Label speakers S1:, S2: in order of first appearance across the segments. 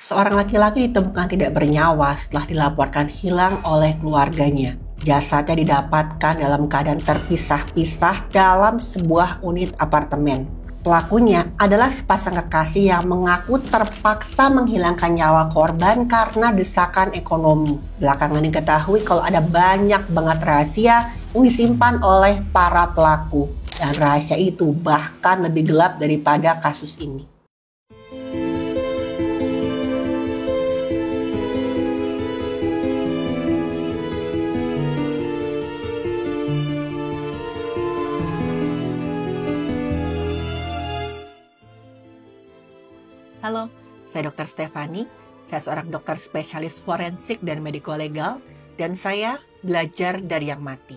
S1: Seorang laki-laki ditemukan tidak bernyawa setelah dilaporkan hilang oleh keluarganya. Jasadnya didapatkan dalam keadaan terpisah-pisah dalam sebuah unit apartemen. Pelakunya adalah sepasang kekasih yang mengaku terpaksa menghilangkan nyawa korban karena desakan ekonomi. Belakangan diketahui kalau ada banyak banget rahasia yang disimpan oleh para pelaku. Dan rahasia itu bahkan lebih gelap daripada kasus ini. Halo, saya Dr. Stefani. Saya seorang dokter spesialis forensik dan mediko-legal, dan saya belajar dari yang mati.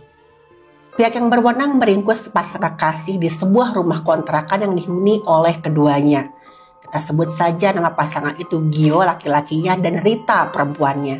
S1: Pihak yang berwenang meringkus sepasang kekasih di sebuah rumah kontrakan yang dihuni oleh keduanya. Kita sebut saja nama pasangan itu Gio laki-lakinya dan Rita perempuannya.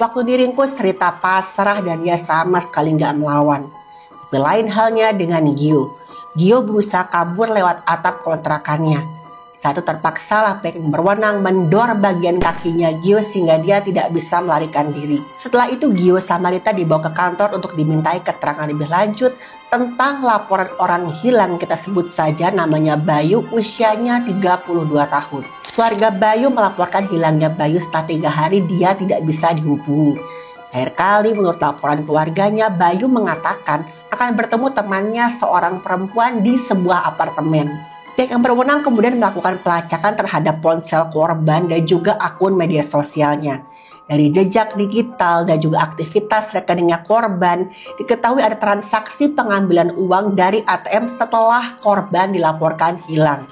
S1: Waktu diringkus, Rita pasrah dan dia sama sekali nggak melawan. Tapi lain halnya dengan Gio. Gio berusaha kabur lewat atap kontrakannya. Saat itu terpaksalah pihak yang berwenang mendor bagian kakinya Gio sehingga dia tidak bisa melarikan diri. Setelah itu Gio sama Rita dibawa ke kantor untuk dimintai keterangan lebih lanjut tentang laporan orang hilang, kita sebut saja namanya Bayu, usianya 32 tahun. Keluarga Bayu melaporkan hilangnya Bayu setelah 3 hari dia tidak bisa dihubungi. Terakhir kali menurut laporan keluarganya, Bayu mengatakan akan bertemu temannya seorang perempuan di sebuah apartemen. Pihak yang berwenang kemudian melakukan pelacakan terhadap ponsel korban dan juga akun media sosialnya. Dari jejak digital dan juga aktivitas rekeningnya korban, diketahui ada transaksi pengambilan uang dari ATM setelah korban dilaporkan hilang.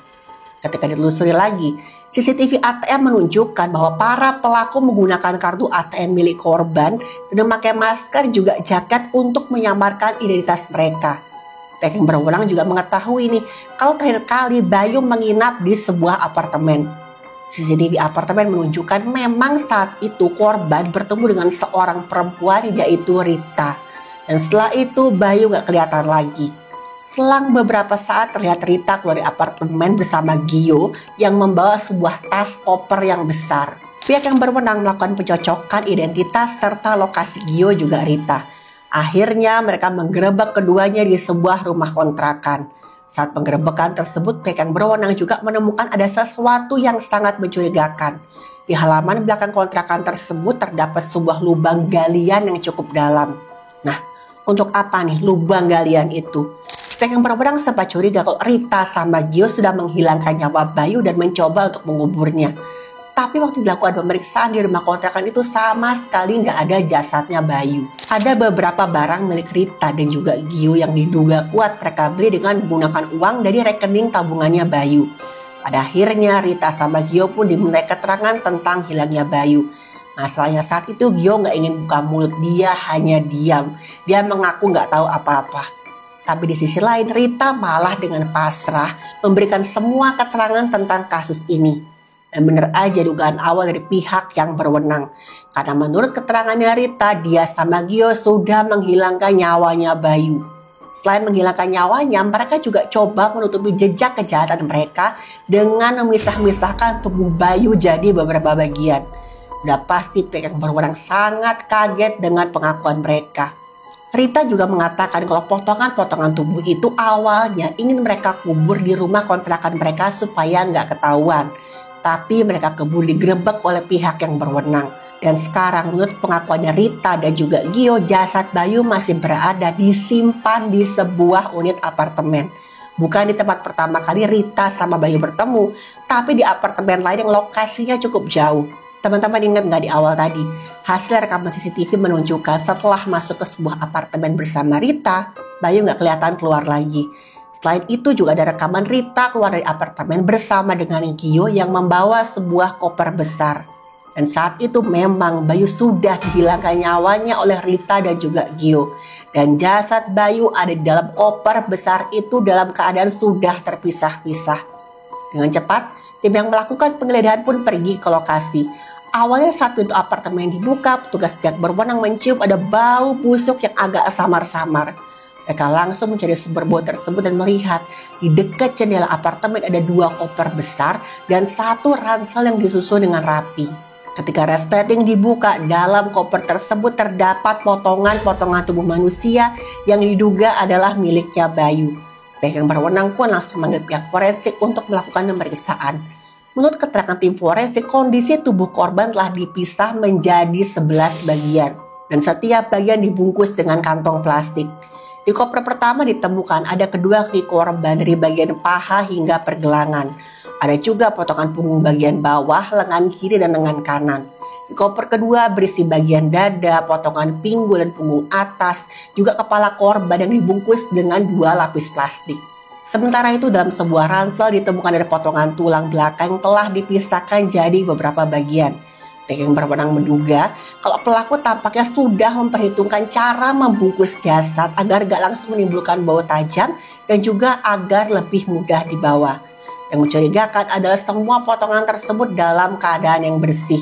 S1: Ketika ditelusuri lagi, CCTV ATM menunjukkan bahwa para pelaku menggunakan kartu ATM milik korban dan memakai masker juga jaket untuk menyamarkan identitas mereka. Pihak yang berwenang juga mengetahui nih kalau terakhir kali Bayu menginap di sebuah apartemen. CCTV apartemen menunjukkan memang saat itu korban bertemu dengan seorang perempuan yaitu Rita. Dan setelah itu Bayu gak kelihatan lagi. Selang beberapa saat terlihat Rita keluar dari apartemen bersama Gio yang membawa sebuah tas koper yang besar. Pihak yang berwenang melakukan pencocokan identitas serta lokasi Gio juga Rita. Akhirnya mereka menggerebek keduanya di sebuah rumah kontrakan. Saat penggerebekan tersebut, pihak yang berwenang juga menemukan ada sesuatu yang sangat mencurigakan. Di halaman belakang kontrakan tersebut terdapat sebuah lubang galian yang cukup dalam. Nah, untuk apa nih lubang galian itu? Pihak yang berwenang sempat curiga kalau Rita sama Gio sudah menghilangkan nyawa Bayu dan mencoba untuk menguburnya. Tapi waktu dilakukan pemeriksaan di rumah kontrakan itu sama sekali nggak ada jasadnya Bayu. Ada beberapa barang milik Rita dan juga Gio yang diduga kuat mereka beli dengan menggunakan uang dari rekening tabungannya Bayu. Pada akhirnya Rita sama Gio pun dimintai keterangan tentang hilangnya Bayu. Masalahnya saat itu Gio nggak ingin buka mulut, dia hanya diam. Dia mengaku nggak tahu apa-apa. Tapi di sisi lain Rita malah dengan pasrah memberikan semua keterangan tentang kasus ini. Dan benar aja dugaan awal dari pihak yang berwenang. Karena menurut keterangannya Rita, dia sama Gio sudah menghilangkan nyawanya Bayu. Selain menghilangkan nyawanya, mereka juga coba menutupi jejak kejahatan mereka dengan memisah-misahkan tubuh Bayu jadi beberapa bagian. Udah pasti pihak yang berwenang sangat kaget dengan pengakuan mereka. Rita juga mengatakan kalau potongan-potongan tubuh itu awalnya ingin mereka kubur di rumah kontrakan mereka supaya nggak ketahuan. Tapi mereka keburu digerebek oleh pihak yang berwenang. Dan sekarang menurut pengakuannya Rita dan juga Gio, jasad Bayu masih berada disimpan di sebuah unit apartemen. Bukan di tempat pertama kali Rita sama Bayu bertemu, tapi di apartemen lain yang lokasinya cukup jauh. Teman-teman ingat nggak di awal tadi? Hasil rekaman CCTV menunjukkan setelah masuk ke sebuah apartemen bersama Rita, Bayu nggak kelihatan keluar lagi. Selain itu juga ada rekaman Rita keluar dari apartemen bersama dengan Gio yang membawa sebuah koper besar. Dan saat itu memang Bayu sudah dihilangkan nyawanya oleh Rita dan juga Gio. Dan jasad Bayu ada di dalam koper besar itu dalam keadaan sudah terpisah-pisah. Dengan cepat, tim yang melakukan penggeledahan pun pergi ke lokasi. Awalnya saat pintu apartemen dibuka, petugas pihak berwenang mencium ada bau busuk yang agak samar-samar. Mereka langsung mencari sumber bau tersebut dan melihat di dekat jendela apartemen ada 2 koper besar dan 1 ransel yang disusun dengan rapi. Ketika resleting dibuka, dalam koper tersebut terdapat potongan-potongan tubuh manusia yang diduga adalah miliknya Bayu. Pihak yang berwenang pun langsung memanggil pihak forensik untuk melakukan pemeriksaan. Menurut keterangan tim forensik, kondisi tubuh korban telah dipisah menjadi 11 bagian dan setiap bagian dibungkus dengan kantong plastik. Di koper pertama ditemukan ada kedua kaki korban dari bagian paha hingga pergelangan. Ada juga potongan punggung bagian bawah, lengan kiri dan lengan kanan. Di koper kedua berisi bagian dada, potongan pinggul dan punggung atas, juga kepala korban yang dibungkus dengan 2 lapis plastik. Sementara itu dalam sebuah ransel ditemukan ada potongan tulang belakang yang telah dipisahkan jadi beberapa bagian. Pihak yang berwenang menduga kalau pelaku tampaknya sudah memperhitungkan cara membungkus jasad agar gak langsung menimbulkan bau tajam dan juga agar lebih mudah dibawa. Yang mencurigakan adalah semua potongan tersebut dalam keadaan yang bersih,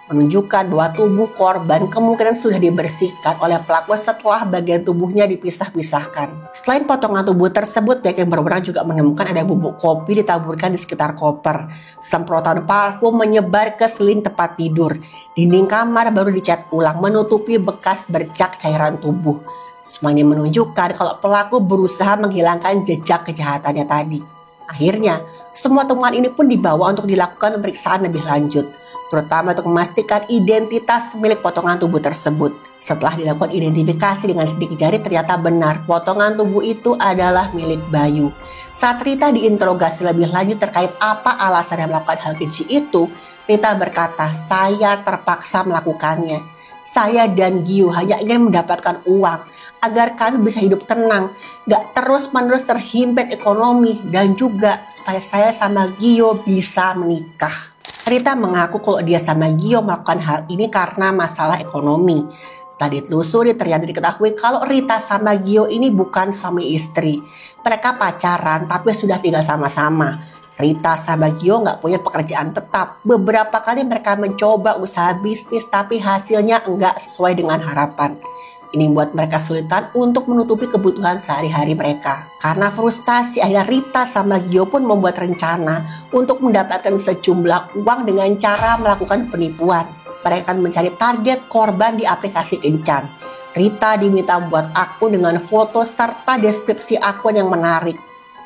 S1: menunjukkan bahwa tubuh korban kemungkinan sudah dibersihkan oleh pelaku setelah bagian tubuhnya dipisah-pisahkan. Selain potongan tubuh tersebut, pihak yang berwenang juga menemukan ada bubuk kopi ditaburkan di sekitar koper. Semprotan parfum menyebar ke seling tempat tidur. Dinding kamar baru dicat ulang menutupi bekas bercak cairan tubuh. Semuanya menunjukkan kalau pelaku berusaha menghilangkan jejak kejahatannya tadi. Akhirnya, semua temuan ini pun dibawa untuk dilakukan pemeriksaan lebih lanjut, terutama untuk memastikan identitas milik potongan tubuh tersebut. Setelah dilakukan identifikasi dengan sidik jari, ternyata benar potongan tubuh itu adalah milik Bayu. Saat Rita diinterogasi lebih lanjut terkait apa alasannya melakukan hal keji itu, Rita berkata, "Saya terpaksa melakukannya. Saya dan Gio hanya ingin mendapatkan uang agar kami bisa hidup tenang, gak terus-menerus terhimpit ekonomi, dan juga supaya saya sama Gio bisa menikah." Rita mengaku kalau dia sama Gio melakukan hal ini karena masalah ekonomi. Setelah ditelusuri, ternyata diketahui kalau Rita sama Gio ini bukan suami istri. Mereka pacaran tapi sudah tinggal sama-sama. Rita sama Gio nggak punya pekerjaan tetap. Beberapa kali mereka mencoba usaha bisnis tapi hasilnya nggak sesuai dengan harapan. Ini membuat mereka kesulitan untuk menutupi kebutuhan sehari-hari mereka. Karena frustasi, akhirnya Rita sama Gio pun membuat rencana untuk mendapatkan sejumlah uang dengan cara melakukan penipuan. Mereka akan mencari target korban di aplikasi Kencan. Rita diminta membuat akun dengan foto serta deskripsi akun yang menarik.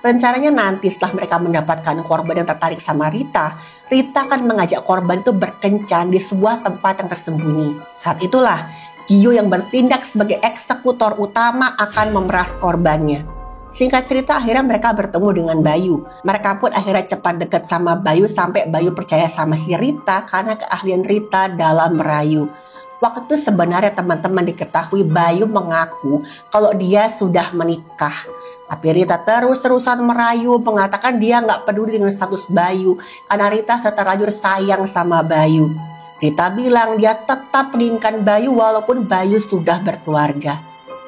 S1: Rencananya nanti setelah mereka mendapatkan korban yang tertarik sama Rita, Rita akan mengajak korban itu berkencan di sebuah tempat yang tersembunyi. Saat itulah Gio yang bertindak sebagai eksekutor utama akan memeras korbannya. Singkat cerita, akhirnya mereka bertemu dengan Bayu. Mereka pun akhirnya cepat dekat sama Bayu sampai Bayu percaya sama si Rita karena keahlian Rita dalam merayu. Waktu itu sebenarnya teman-teman diketahui Bayu mengaku kalau dia sudah menikah. Tapi Rita terus-terusan merayu, mengatakan dia nggak peduli dengan status Bayu karena Rita terlanjur sayang sama Bayu. Rita bilang dia tetap menginginkan Bayu walaupun Bayu sudah berkeluarga.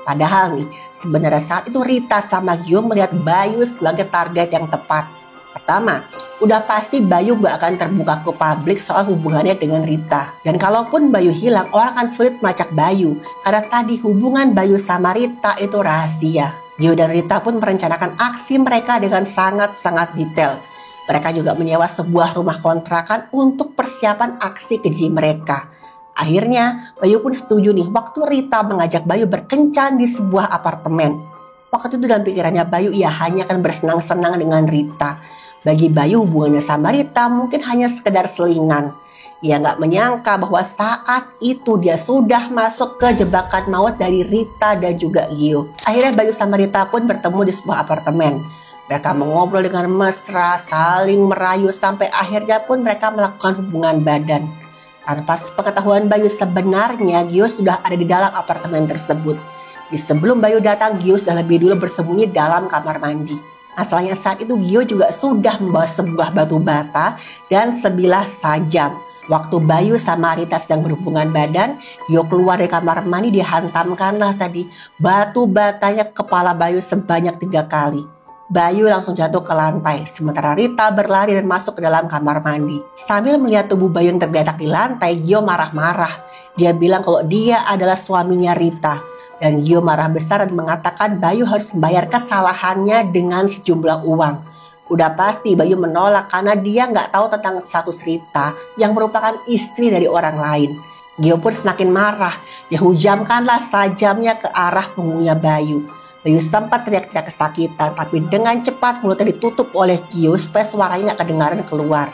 S1: Padahal nih, sebenarnya saat itu Rita sama Gio melihat Bayu sebagai target yang tepat. Pertama, udah pasti Bayu gak akan terbuka ke publik soal hubungannya dengan Rita. Dan kalaupun Bayu hilang, orang akan sulit melacak Bayu karena tadi hubungan Bayu sama Rita itu rahasia. Gio dan Rita pun merencanakan aksi mereka dengan sangat-sangat detail. Mereka juga menyewa sebuah rumah kontrakan untuk persiapan aksi keji mereka. Akhirnya Bayu pun setuju nih waktu Rita mengajak Bayu berkencan di sebuah apartemen. Waktu itu dalam pikirannya Bayu ia hanya akan bersenang-senang dengan Rita. Bagi Bayu hubungannya sama Rita mungkin hanya sekedar selingan. Ia gak menyangka bahwa saat itu dia sudah masuk ke jebakan maut dari Rita dan juga Gio. Akhirnya Bayu sama Rita pun bertemu di sebuah apartemen. Mereka mengobrol dengan mesra, saling merayu sampai akhirnya pun mereka melakukan hubungan badan. Tanpa pengetahuan Bayu sebenarnya Gio sudah ada di dalam apartemen tersebut. Di sebelum Bayu datang, Gio sudah lebih dulu bersembunyi dalam kamar mandi. Asalnya saat itu Gio juga sudah membawa sebuah batu bata dan sebilah sajam. Waktu Bayu sama Rita sedang berhubungan badan, Gio keluar dari kamar mandi, dihantamkanlah tadi batu batanya ke kepala Bayu sebanyak 3 kali. Bayu langsung jatuh ke lantai, sementara Rita berlari dan masuk ke dalam kamar mandi. Sambil melihat tubuh Bayu yang tergeletak di lantai, Gio marah-marah. Dia bilang kalau dia adalah suaminya Rita. Dan Gio marah besar dan mengatakan Bayu harus membayar kesalahannya dengan sejumlah uang. Udah pasti Bayu menolak karena dia nggak tahu tentang status Rita yang merupakan istri dari orang lain. Gio pun semakin marah. Dia hujamkanlah sajamnya ke arah punggungnya Bayu. Bayu sempat teriak-teriak kesakitan, tapi dengan cepat mulutnya ditutup oleh Gio supaya suaranya nggak kedengaran keluar.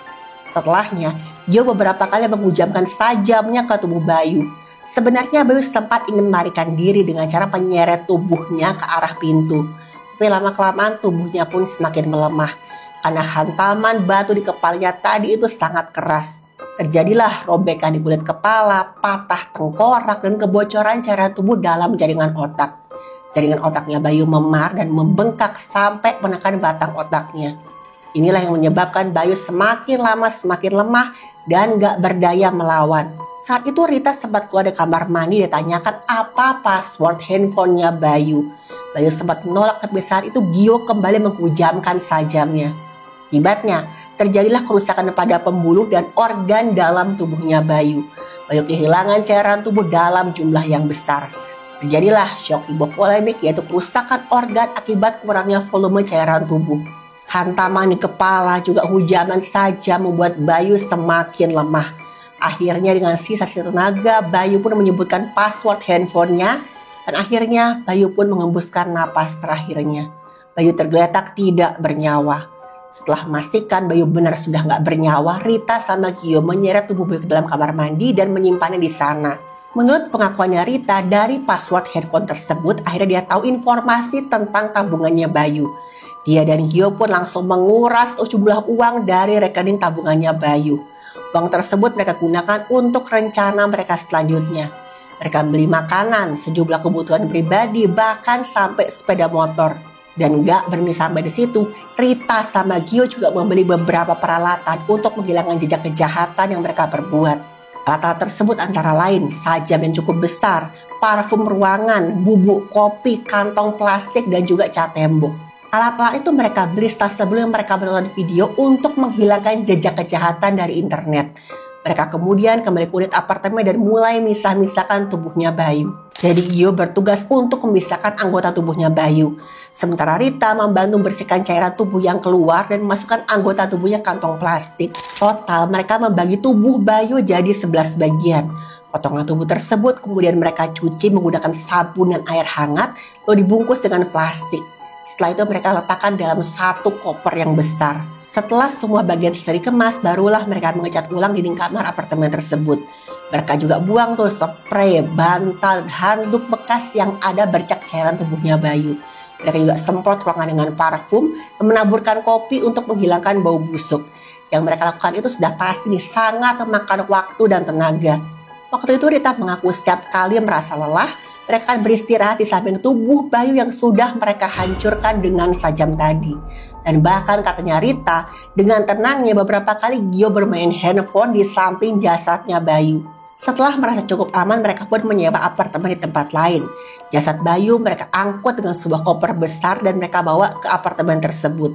S1: Setelahnya, Gio beberapa kali menghujamkan sajamnya ke tubuh Bayu. Sebenarnya Bayu sempat ingin melarikan diri dengan cara menyeret tubuhnya ke arah pintu. Tapi lama-kelamaan tubuhnya pun semakin melemah. Karena hantaman batu di kepalanya tadi itu sangat keras. Terjadilah robekan di kulit kepala, patah tengkorak, dan kebocoran cairan tubuh dalam jaringan otak. Jaringan otaknya Bayu memar dan membengkak sampai menekan batang otaknya. Inilah yang menyebabkan Bayu semakin lama semakin lemah dan gak berdaya melawan. Saat itu Rita sempat keluar dari kamar mandi dan ditanyakan apa password handphonenya Bayu. Bayu sempat menolak, tapi saat itu Gio kembali menghujamkan sajamnya. Akibatnya terjadilah kerusakan pada pembuluh dan organ dalam tubuhnya Bayu. Bayu kehilangan cairan tubuh dalam jumlah yang besar. Terjadilah shock hipovolemik, yaitu kerusakan organ akibat kurangnya volume cairan tubuh. Hantaman di kepala juga hujaman saja membuat Bayu semakin lemah. Akhirnya dengan sisa-sisa tenaga, Bayu pun menyebutkan password handphonenya dan akhirnya Bayu pun mengembuskan napas terakhirnya. Bayu tergeletak tidak bernyawa. Setelah memastikan Bayu benar sudah nggak bernyawa, Rita sama Gio menyeret tubuh Bayu ke dalam kamar mandi dan menyimpannya di sana. Menurut pengakuannya Rita, dari password handphone tersebut akhirnya dia tahu informasi tentang tabungannya Bayu. Dia dan Gio pun langsung menguras sejumlah uang dari rekening tabungannya Bayu. Uang tersebut mereka gunakan untuk rencana mereka selanjutnya. Mereka beli makanan, sejumlah kebutuhan pribadi, bahkan sampai sepeda motor. Dan gak berhenti sampai di situ, Rita sama Gio juga membeli beberapa peralatan untuk menghilangkan jejak kejahatan yang mereka perbuat. Alat tersebut antara lain sajam yang cukup besar, parfum ruangan, bubuk kopi, kantong plastik, dan juga cat tembok. Alat-alat itu mereka beli setelah sebelum mereka menonton video untuk menghilangkan jejak kejahatan dari internet. Mereka kemudian kembali ke unit apartemen dan mulai misah-misahkan tubuhnya Bayu. Jadi Gio bertugas untuk memisahkan anggota tubuhnya Bayu. Sementara Rita membantu membersihkan cairan tubuh yang keluar dan memasukkan anggota tubuhnya kantong plastik. Total mereka membagi tubuh Bayu jadi 11 bagian. Potongan tubuh tersebut kemudian mereka cuci menggunakan sabun dan air hangat lalu dibungkus dengan plastik. Setelah itu mereka letakkan dalam satu koper yang besar. Setelah semua bagian tersebut dikemas, barulah mereka mengecat ulang dinding kamar apartemen tersebut. Mereka juga buang tuh spray, bantal, handuk bekas yang ada bercak cairan tubuhnya Bayu. Mereka juga semprot ruangan dengan parfum dan menaburkan kopi untuk menghilangkan bau busuk. Yang mereka lakukan itu sudah pasti sangat memakan waktu dan tenaga. Waktu itu Rita mengaku setiap kali merasa lelah, mereka akan beristirahat di samping tubuh Bayu yang sudah mereka hancurkan dengan sajam tadi. Dan bahkan katanya Rita, dengan tenangnya beberapa kali Gio bermain handphone di samping jasadnya Bayu. Setelah merasa cukup aman, mereka pun menyewa apartemen di tempat lain. Jasad Bayu mereka angkut dengan sebuah koper besar dan mereka bawa ke apartemen tersebut.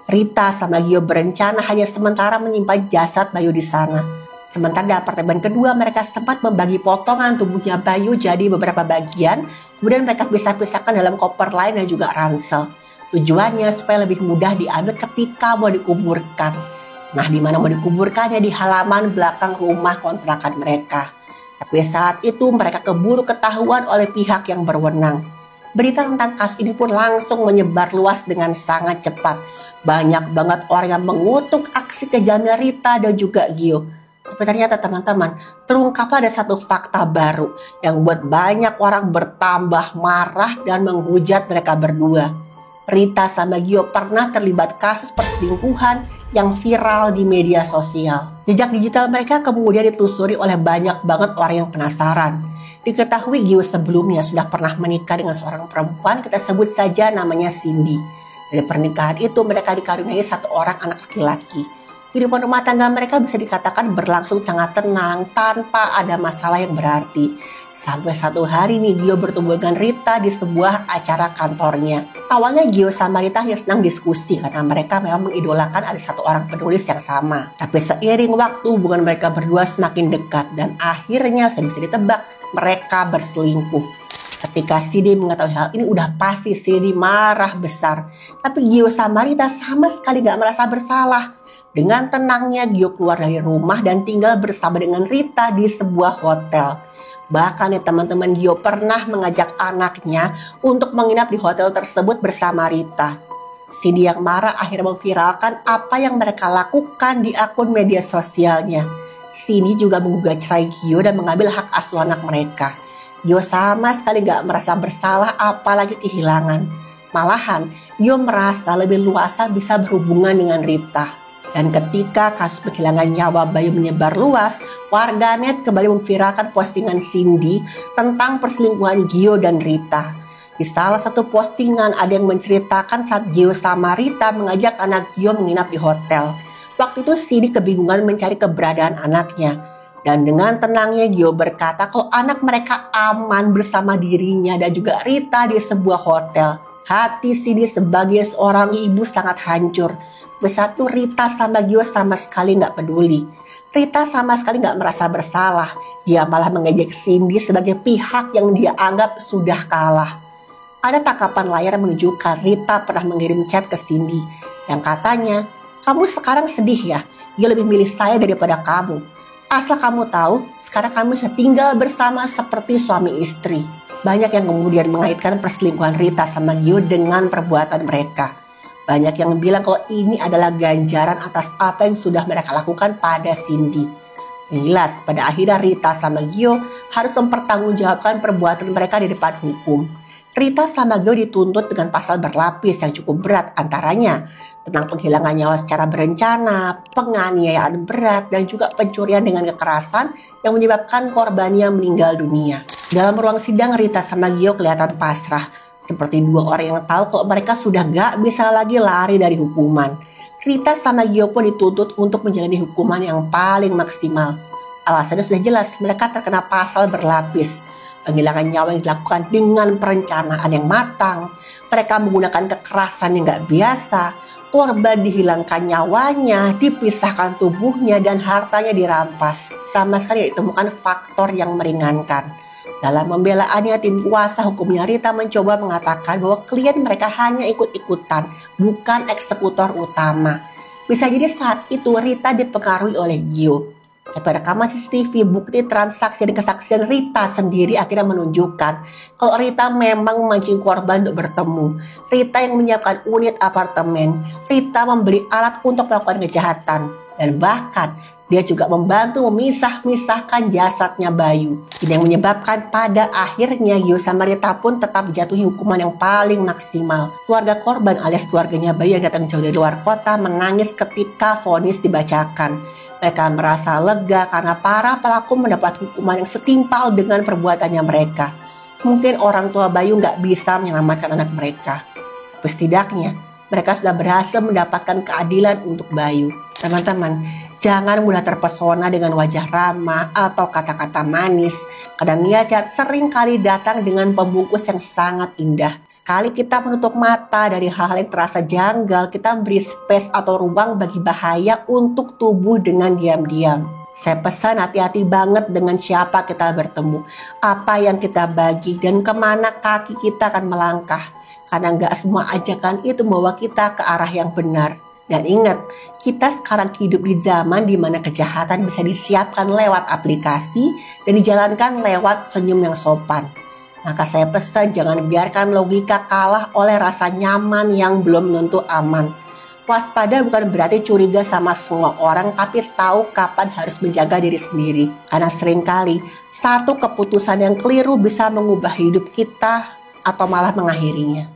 S1: Rita sama Gio berencana hanya sementara menyimpan jasad Bayu di sana. Sementara di apartemen kedua mereka sempat membagi potongan tubuhnya Bayu jadi beberapa bagian, kemudian mereka pisah-pisahkan dalam koper lain dan juga ransel. Tujuannya supaya lebih mudah diambil ketika mau dikuburkan. Nah, di mana mau dikuburkannya di halaman belakang rumah kontrakan mereka. Tapi saat itu mereka keburu ketahuan oleh pihak yang berwenang. Berita tentang kasus ini pun langsung menyebar luas dengan sangat cepat. Banyak banget orang yang mengutuk aksi kejamnya Rita dan juga Gio. Tapi ternyata teman-teman, terungkaplah ada satu fakta baru yang membuat banyak orang bertambah marah dan menghujat mereka berdua. Rita sama Gio pernah terlibat kasus perselingkuhan yang viral di media sosial. Jejak digital mereka kemudian ditelusuri oleh banyak banget orang yang penasaran. Diketahui Gio sebelumnya sudah pernah menikah dengan seorang perempuan, kita sebut saja namanya Cindy. Dari pernikahan itu mereka dikaruniai satu orang anak laki-laki. Kehidupan rumah tangga mereka bisa dikatakan berlangsung sangat tenang tanpa ada masalah yang berarti. Sampai satu hari nih Gio bertemu dengan Rita di sebuah acara kantornya. Awalnya Gio sama Rita hanya senang diskusi karena mereka memang mengidolakan ada satu orang penulis yang sama. Tapi seiring waktu hubungan mereka berdua semakin dekat dan akhirnya sudah bisa ditebak mereka berselingkuh. Ketika Cindy mengetahui hal ini, udah pasti Cindy marah besar. Tapi Gio sama Rita sama sekali gak merasa bersalah. Dengan tenangnya Gio keluar dari rumah dan tinggal bersama dengan Rita di sebuah hotel. Bahkan ya teman-teman, Gio pernah mengajak anaknya untuk menginap di hotel tersebut bersama Rita. Cindy yang marah akhirnya memviralkan apa yang mereka lakukan di akun media sosialnya. Cindy juga menggugat cerai Gio dan mengambil hak asuh anak mereka. Gio sama sekali gak merasa bersalah apalagi kehilangan. Malahan Gio merasa lebih luasa bisa berhubungan dengan Rita. Dan ketika kasus penghilangan nyawa bayi menyebar luas, warganet kembali memviralkan postingan Cindy tentang perselingkuhan Gio dan Rita. Di salah satu postingan ada yang menceritakan saat Gio sama Rita mengajak anak Gio menginap di hotel. Waktu itu Cindy kebingungan mencari keberadaan anaknya. Dan dengan tenangnya Gio berkata kalau anak mereka aman bersama dirinya dan juga Rita di sebuah hotel. Hati Cindy sebagai seorang ibu sangat hancur. Bersatu Rita sama Gio sama sekali gak peduli. Rita sama sekali gak merasa bersalah. Dia malah mengejek Cindy sebagai pihak yang dia anggap sudah kalah. Ada tangkapan layar yang menunjukkan Rita pernah mengirim chat ke Cindy yang katanya, "Kamu sekarang sedih ya? Dia lebih milih saya daripada kamu. Asal kamu tahu, sekarang kamu bisa tinggal bersama seperti suami istri." Banyak yang kemudian mengaitkan perselingkuhan Rita sama Gio dengan perbuatan mereka. Banyak yang bilang kalau ini adalah ganjaran atas apa yang sudah mereka lakukan pada Cindy. Jelas, pada akhirnya Rita sama Gio harus mempertanggungjawabkan perbuatan mereka di depan hukum. Rita sama Gio dituntut dengan pasal berlapis yang cukup berat, antaranya tentang penghilangan nyawa secara berencana, penganiayaan berat, dan juga pencurian dengan kekerasan yang menyebabkan korbannya meninggal dunia. Dalam ruang sidang, Rita sama Gio kelihatan pasrah, seperti dua orang yang tahu kalau mereka sudah gak bisa lagi lari dari hukuman. Rita sama Gio pun dituntut untuk menjalani hukuman yang paling maksimal. Alasannya sudah jelas, mereka terkena pasal berlapis. Penghilangan nyawa yang dilakukan dengan perencanaan yang matang. Mereka menggunakan kekerasan yang gak biasa. Korban dihilangkan nyawanya, dipisahkan tubuhnya, dan hartanya dirampas. Sama sekali ditemukan faktor yang meringankan. Dalam pembelaannya, tim kuasa hukumnya Rita mencoba mengatakan bahwa klien mereka hanya ikut-ikutan, bukan eksekutor utama. Bisa jadi saat itu Rita dipengaruhi oleh Gio. Pada rekaman CCTV, bukti transaksi dan kesaksian Rita sendiri akhirnya menunjukkan kalau Rita memang memancing korban untuk bertemu. Rita yang menyiapkan unit apartemen. Rita membeli alat untuk melakukan kejahatan. Dan bahkan dia juga membantu memisah-misahkan jasadnya Bayu. Ini yang menyebabkan pada akhirnya Gio sama Rita pun tetap dijatuhi hukuman yang paling maksimal. Keluarga korban alias keluarganya Bayu yang datang jauh dari luar kota menangis ketika vonis dibacakan. Mereka merasa lega karena para pelaku mendapat hukuman yang setimpal dengan perbuatannya mereka. Mungkin orang tua Bayu gak bisa menyelamatkan anak mereka, tapi setidaknya mereka sudah berhasil mendapatkan keadilan untuk Bayu. Teman-teman, jangan mudah terpesona dengan wajah ramah atau kata-kata manis. Kadang niat jahat sering kali datang dengan pembungkus yang sangat indah. Sekali kita menutup mata dari hal-hal yang terasa janggal, kita beri space atau ruang bagi bahaya untuk tumbuh dengan diam-diam. Saya pesan hati-hati banget dengan siapa kita bertemu, apa yang kita bagi, dan kemana kaki kita akan melangkah. Karena gak semua ajakan itu membawa kita ke arah yang benar. Dan ingat, kita sekarang hidup di zaman di mana kejahatan bisa disiapkan lewat aplikasi dan dijalankan lewat senyum yang sopan. Maka saya pesan jangan biarkan logika kalah oleh rasa nyaman yang belum tentu aman. Waspada bukan berarti curiga sama semua orang, tapi tahu kapan harus menjaga diri sendiri. Karena seringkali satu keputusan yang keliru bisa mengubah hidup kita atau malah mengakhirinya.